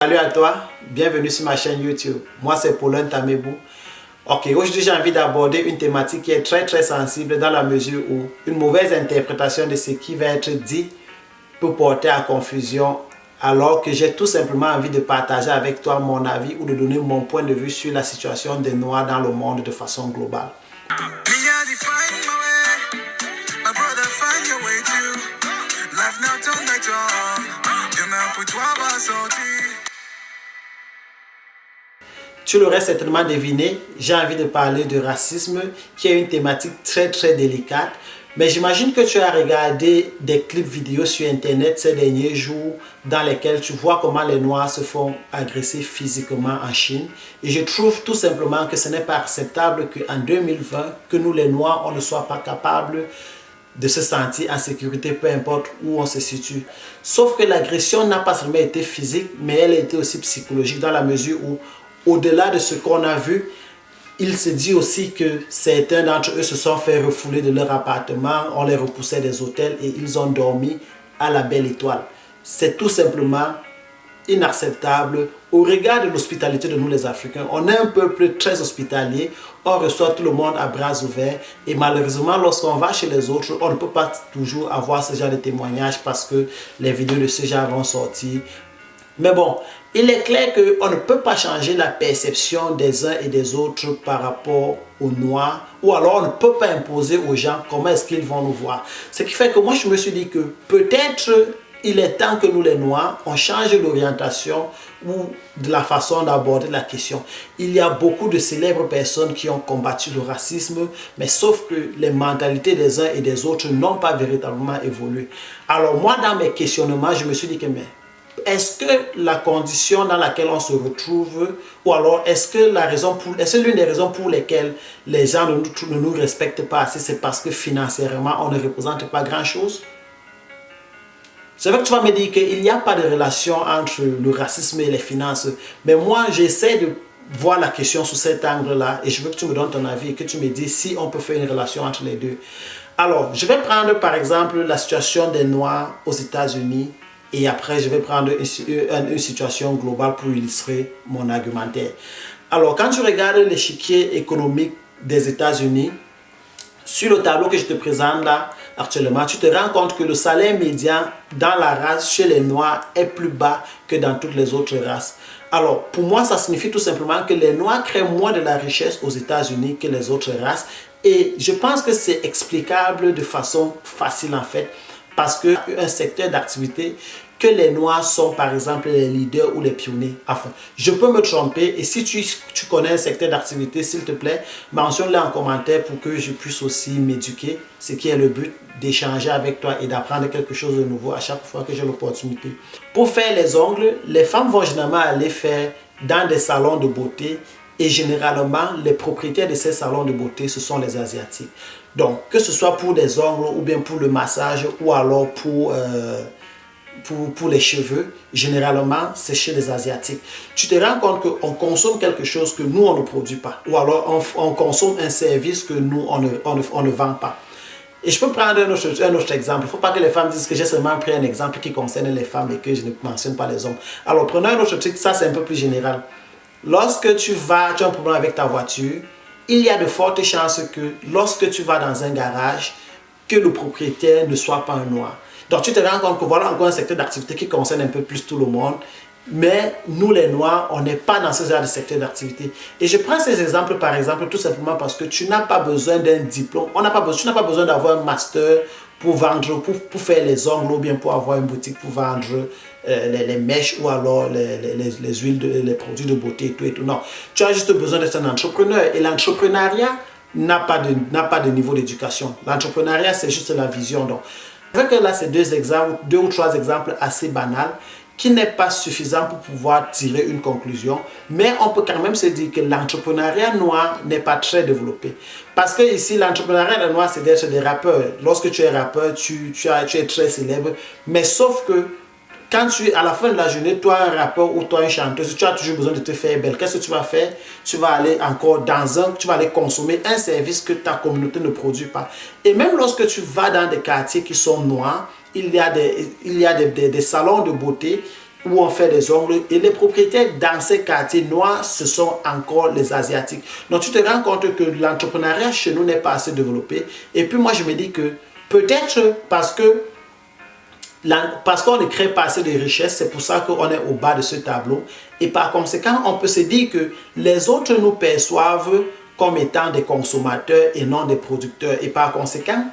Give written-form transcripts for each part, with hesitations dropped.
Salut à toi, bienvenue sur ma chaîne YouTube. Moi c'est Paulin Tamebou. Ok, aujourd'hui j'ai envie d'aborder une thématique qui est très sensible dans la mesure où une mauvaise interprétation de ce qui va être dit peut porter à confusion, alors que j'ai tout simplement envie de partager avec toi mon avis ou de donner mon point de vue sur la situation des Noirs dans le monde de façon globale. Tu l'aurais certainement deviné, j'ai envie de parler de racisme, qui est une thématique très délicate. Mais j'imagine que tu as regardé des clips vidéo sur Internet ces derniers jours dans lesquels tu vois comment les Noirs se font agresser physiquement en Chine. Et je trouve tout simplement que ce n'est pas acceptable qu'en 2020, que nous les Noirs, on ne soit pas capables de se sentir en sécurité, peu importe où on se situe. Sauf que l'agression n'a pas seulement été physique, mais elle a été aussi psychologique dans la mesure où, au-delà de ce qu'on a vu, il se dit aussi que certains d'entre eux se sont fait refouler de leur appartement, on les repoussait des hôtels et ils ont dormi à la belle étoile. C'est tout simplement inacceptable au regard de l'hospitalité de nous les Africains. On est un peuple très hospitalier, on reçoit tout le monde à bras ouverts et malheureusement lorsqu'on va chez les autres, on ne peut pas toujours avoir ce genre de témoignages parce que les vidéos de ce genre vont sortir. Mais bon, il est clair qu'on ne peut pas changer la perception des uns et des autres par rapport aux Noirs, ou alors on ne peut pas imposer aux gens comment est-ce qu'ils vont nous voir. Ce qui fait que moi je me suis dit que peut-être il est temps que nous les Noirs, on change l'orientation ou de la façon d'aborder la question. Il y a beaucoup de célèbres personnes qui ont combattu le racisme, mais sauf que les mentalités des uns et des autres n'ont pas véritablement évolué. Alors moi dans mes questionnements, je me suis dit que est-ce que la condition dans laquelle on se retrouve, ou alors est-ce que l'une des raisons pour lesquelles les gens ne nous respectent pas assez, c'est parce que financièrement on ne représente pas grand-chose? C'est vrai que tu vas me dire qu'il n'y a pas de relation entre le racisme et les finances, mais moi j'essaie de voir la question sous cet angle-là et je veux que tu me donnes ton avis et que tu me dises si on peut faire une relation entre les deux. Alors, je vais prendre par exemple la situation des Noirs aux États-Unis. Et après, je vais prendre une situation globale pour illustrer mon argumentaire. Alors, quand tu regardes l'échiquier économique des États-Unis, sur le tableau que je te présente là, actuellement, tu te rends compte que le salaire médian dans la race chez les Noirs est plus bas que dans toutes les autres races. Alors, pour moi, ça signifie tout simplement que les Noirs créent moins de la richesse aux États-Unis que les autres races. Et je pense que c'est explicable de façon facile en fait. Parce qu'un secteur d'activité que les Noirs sont par exemple les leaders ou les pionniers. Enfin, je peux me tromper et si tu connais un secteur d'activité, s'il te plaît, mentionne-le en commentaire pour que je puisse aussi m'éduquer, ce qui est le but d'échanger avec toi et d'apprendre quelque chose de nouveau à chaque fois que j'ai l'opportunité. Pour faire les ongles, les femmes vont généralement aller faire dans des salons de beauté. Et généralement, les propriétaires de ces salons de beauté, ce sont les Asiatiques. Donc, que ce soit pour des ongles ou bien pour le massage ou alors pour les cheveux, généralement, c'est chez les Asiatiques. Tu te rends compte qu'on consomme quelque chose que nous, on ne produit pas. Ou alors, on consomme un service que nous, on ne vend pas. Et je peux prendre un autre exemple. Il ne faut pas que les femmes disent que j'ai seulement pris un exemple qui concerne les femmes et que je ne mentionne pas les hommes. Alors, prenons un autre truc, ça c'est un peu plus général. Lorsque tu as un problème avec ta voiture, il y a de fortes chances que lorsque tu vas dans un garage, que le propriétaire ne soit pas un Noir. Donc tu te rends compte que voilà encore un secteur d'activité qui concerne un peu plus tout le monde. Mais nous les Noirs, on n'est pas dans ce genre de secteur d'activité. Et je prends ces exemples par exemple tout simplement parce que tu n'as pas besoin d'un diplôme. Tu n'as pas besoin d'avoir un master pour vendre, pour faire les ongles ou bien pour avoir une boutique pour vendre les mèches ou alors les huiles, les produits de beauté et tout. Non, tu as juste besoin d'être un entrepreneur. Et l'entrepreneuriat n'a pas de niveau d'éducation. L'entrepreneuriat, c'est juste la vision. Donc, avec là, c'est deux ou trois exemples assez banals qui n'est pas suffisant pour pouvoir tirer une conclusion. Mais on peut quand même se dire que l'entrepreneuriat noir n'est pas très développé. Parce que ici, l'entrepreneuriat noir, c'est d'être des rappeurs. Lorsque tu es rappeur, tu es très célèbre. Mais sauf que quand à la fin de la journée, toi un rappeur ou toi un chanteuse, tu as toujours besoin de te faire belle. Qu'est-ce que tu vas faire? Tu vas aller encore tu vas aller consommer un service que ta communauté ne produit pas. Et même lorsque tu vas dans des quartiers qui sont noirs, il y a des salons de beauté où on fait des ongles. Et les propriétaires dans ces quartiers noirs, ce sont encore les Asiatiques. Donc tu te rends compte que l'entrepreneuriat chez nous n'est pas assez développé. Et puis moi je me dis que peut-être parce qu'on ne crée pas assez de richesses, c'est pour ça qu'on est au bas de ce tableau. Et par conséquent, on peut se dire que les autres nous perçoivent comme étant des consommateurs et non des producteurs. Et par conséquent,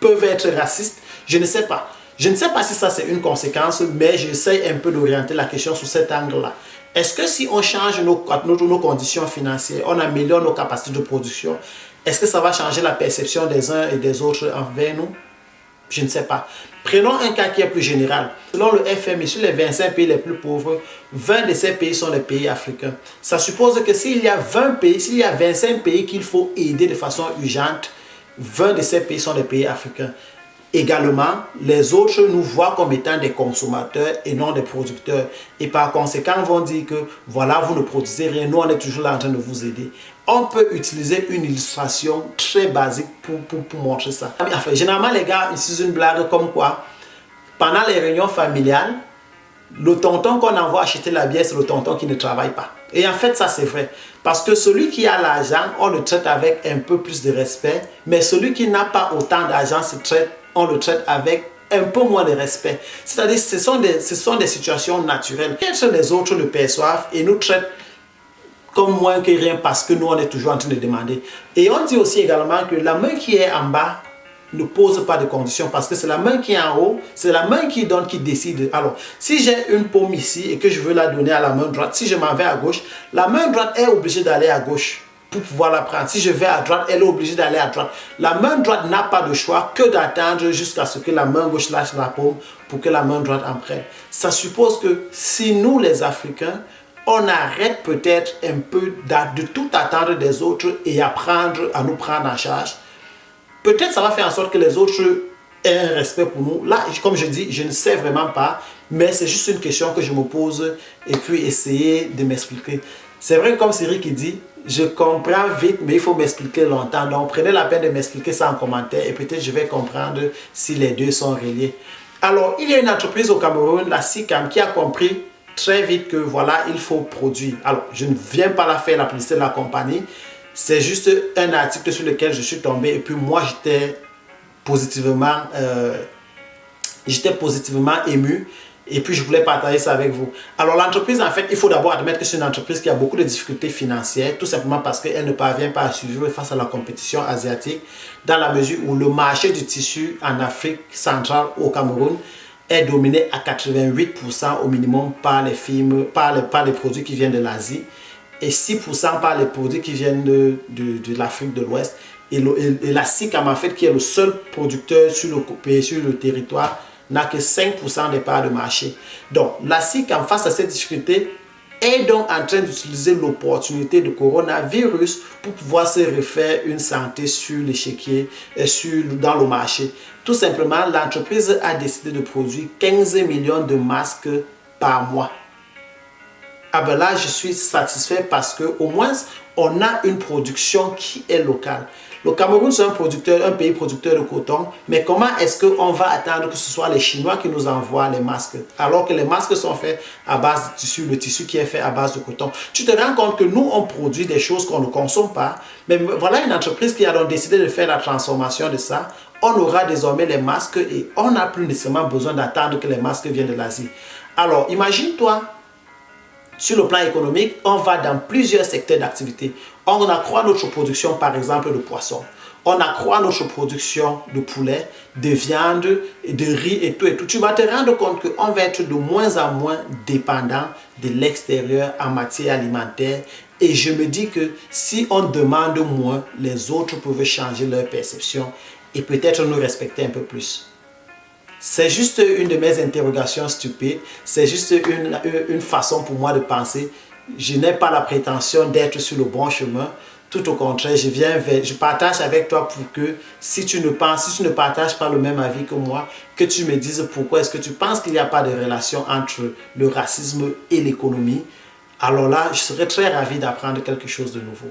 peuvent être racistes. Je ne sais pas. Je ne sais pas si ça c'est une conséquence, mais j'essaie un peu d'orienter la question sous cet angle-là. Est-ce que si on change nos conditions financières, on améliore nos capacités de production, est-ce que ça va changer la perception des uns et des autres envers nous? Je ne sais pas. Prenons un cas qui est plus général. Selon le FMI, sur les 25 pays les plus pauvres, 20 de ces pays sont les pays africains. Ça suppose que s'il y a 20 pays, s'il y a 25 pays qu'il faut aider de façon urgente, 20 de ces pays sont des pays africains. Également, les autres nous voient comme étant des consommateurs et non des producteurs. Et par conséquent, vont dire que voilà, vous ne produisez rien, nous on est toujours là en train de vous aider. On peut utiliser une illustration très basique pour montrer ça. Enfin, généralement, les gars utilisent une blague comme quoi, pendant les réunions familiales, le tonton qu'on envoie acheter la bière, c'est le tonton qui ne travaille pas. Et en fait, ça c'est vrai. Parce que celui qui a l'argent, on le traite avec un peu plus de respect. Mais celui qui n'a pas autant d'argent, on le traite avec un peu moins de respect. C'est-à-dire ce sont des situations naturelles. Peut-être les autres le perçoivent et nous traitent comme moins que rien parce que nous, on est toujours en train de demander. Et on dit aussi également que la main qui est en bas ne pose pas de conditions parce que c'est la main qui est en haut, c'est la main qui donne, qui décide. Alors, si j'ai une pomme ici et que je veux la donner à la main droite, si je m'en vais à gauche, la main droite est obligée d'aller à gauche pour pouvoir la prendre. Si je vais à droite, elle est obligée d'aller à droite. La main droite n'a pas de choix que d'attendre jusqu'à ce que la main gauche lâche la pomme pour que la main droite en prenne. Ça suppose que si nous, les Africains, on arrête peut-être un peu de tout attendre des autres et apprendre à nous prendre en charge, peut-être ça va faire en sorte que les autres aient un respect pour nous. Là, comme je dis, je ne sais vraiment pas, mais c'est juste une question que je me pose et puis essayer de m'expliquer. C'est vrai que comme Cyril qui dit, je comprends vite, mais il faut m'expliquer longtemps. Donc, prenez la peine de m'expliquer ça en commentaire et peut-être je vais comprendre si les deux sont reliés. Alors, il y a une entreprise au Cameroun, la SICAM, qui a compris très vite que voilà, il faut produire. Alors, je ne viens pas la faire la publicité de la compagnie. C'est juste un article sur lequel je suis tombé et puis moi, j'étais positivement ému. Et puis, je voulais partager ça avec vous. Alors, l'entreprise, en fait, il faut d'abord admettre que c'est une entreprise qui a beaucoup de difficultés financières, tout simplement parce qu'elle ne parvient pas à suivre face à la compétition asiatique, dans la mesure où le marché du tissu en Afrique centrale, au Cameroun, est dominé à 88% au minimum par les produits qui viennent de l'Asie et 6% par les produits qui viennent de l'Afrique de l'Ouest. Et la SICAM, en fait, qui est le seul producteur sur le territoire, n'a que 5% des parts de marché. Donc, la SICAM, face à cette difficulté, est donc en train d'utiliser l'opportunité de coronavirus pour pouvoir se refaire une santé sur l'échiquier, dans le marché. Tout simplement, l'entreprise a décidé de produire 15 millions de masques par mois. Ah ben là, je suis satisfait parce qu'au moins, on a une production qui est locale. Le Cameroun, c'est un pays producteur de coton, mais comment est-ce qu'on va attendre que ce soit les Chinois qui nous envoient les masques, alors que les masques sont faits à base de tissu, le tissu qui est fait à base de coton. Tu te rends compte que nous, on produit des choses qu'on ne consomme pas, mais voilà une entreprise qui a donc décidé de faire la transformation de ça. On aura désormais les masques et on n'a plus nécessairement besoin d'attendre que les masques viennent de l'Asie. Alors, imagine-toi, sur le plan économique, on va dans plusieurs secteurs d'activité. On accroît notre production, par exemple, de poissons. On accroît notre production de poulet, de viande, de riz et tout et tout. Tu vas te rendre compte qu'on va être de moins en moins dépendant de l'extérieur en matière alimentaire. Et je me dis que si on demande moins, les autres peuvent changer leur perception et peut-être nous respecter un peu plus. C'est juste une de mes interrogations stupides. C'est juste une façon pour moi de penser. Je n'ai pas la prétention d'être sur le bon chemin. Tout au contraire, je partage avec toi pour que si tu ne partages pas le même avis que moi, que tu me dises pourquoi est-ce que tu penses qu'il n'y a pas de relation entre le racisme et l'économie. Alors là, je serais très ravi d'apprendre quelque chose de nouveau.